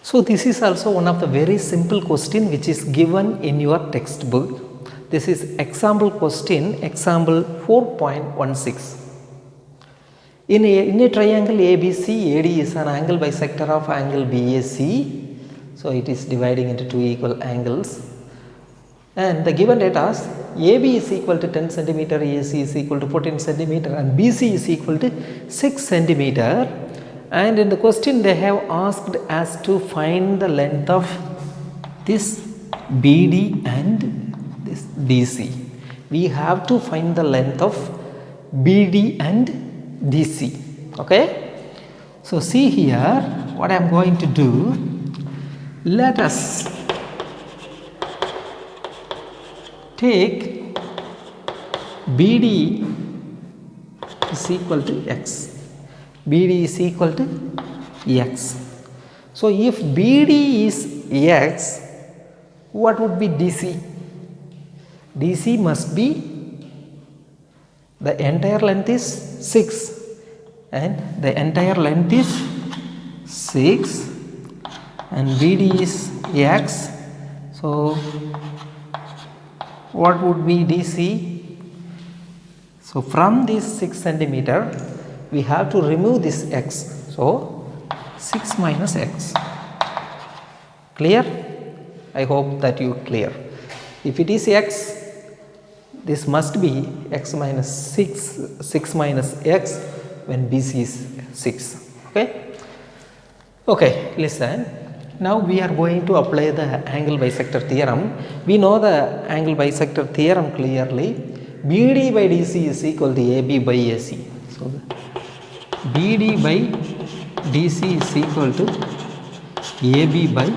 So this is also one of the very simple question which is given in your textbook. This is example question, example 4.16. In a triangle ABC, AD is an angle bisector of angle BAC. So it is dividing into two equal angles. And the given data is AB is equal to 10 centimeter, AC is equal to 14 centimeter, and BC is equal to 6 centimeter. And in the question they have asked us to find the length of this BD and this DC. We have to find the length of BD and DC. Okay. So see here what I am going to do. Let us take BD is equal to X. BD is equal to X. So if BD is X, what would be DC? DC must be the entire length is 6 and the entire length is 6 and BD is X. So what would be DC? So from this 6 centimeter we have to remove this X. So 6 minus X. Clear? I hope that you clear. If it is X, this must be X minus 6 minus X when BC is 6. Okay? Okay, listen. Now we are going to apply the angle bisector theorem. We know the angle bisector theorem clearly. BD by DC is equal to AB by AC. So BD by DC is equal to AB by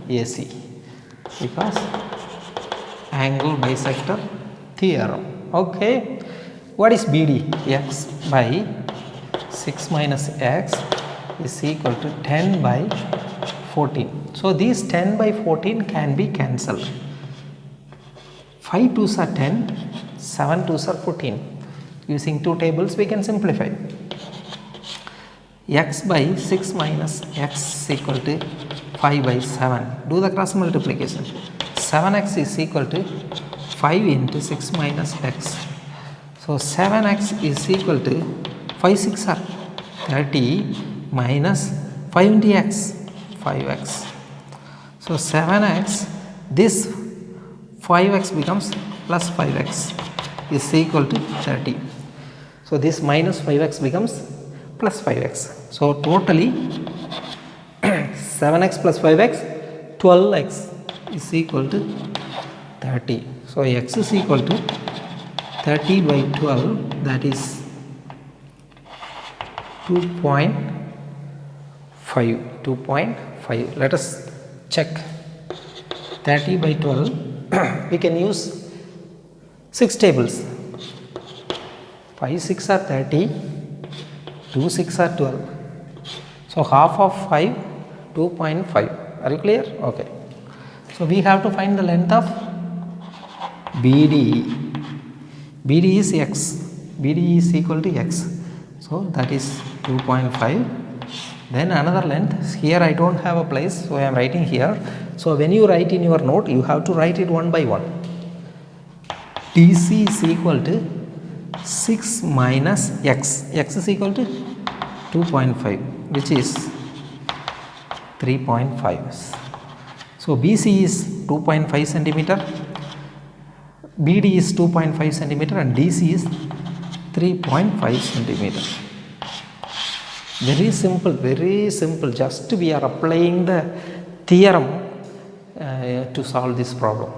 AC because angle bisector theorem. Okay. What is BD? X by 6 minus X is equal to 10 by 14. So these 10 by 14 can be cancelled. 5 2s are 10, 7 2s are 14. Using two tables we can simplify. X by 6 minus X is equal to 5 by 7. Do the cross multiplication. 7x is equal to 5 into 6 minus x. So 7x is equal to 5 6 are 30 minus 5 into x, 5x. So 7x, this 5x becomes plus 5x is equal to 30. So this minus 5x becomes plus 5x. So totally 7x plus 5x, 12x is equal to 30. So x is equal to 30 by 12, that is 2.5. Let us check. 30 by 12 we can use 6 tables. 5 6 are 30, 2 6 are 12. So half of 5, 2.5. Are you clear? Okay. So we have to find the length of BD. BD is X. BD is equal to X. So that is 2.5. Then another length. Here I don't have a place, so I am writing here. So when you write in your note, you have to write it one by one. DC is equal to 6 minus X. X is equal to 2.5, which is 3.5. So BC is 2.5 centimeter, BD is 2.5 centimeter and DC is 3.5 centimeter. Very simple. Just we are applying the theorem to solve this problem.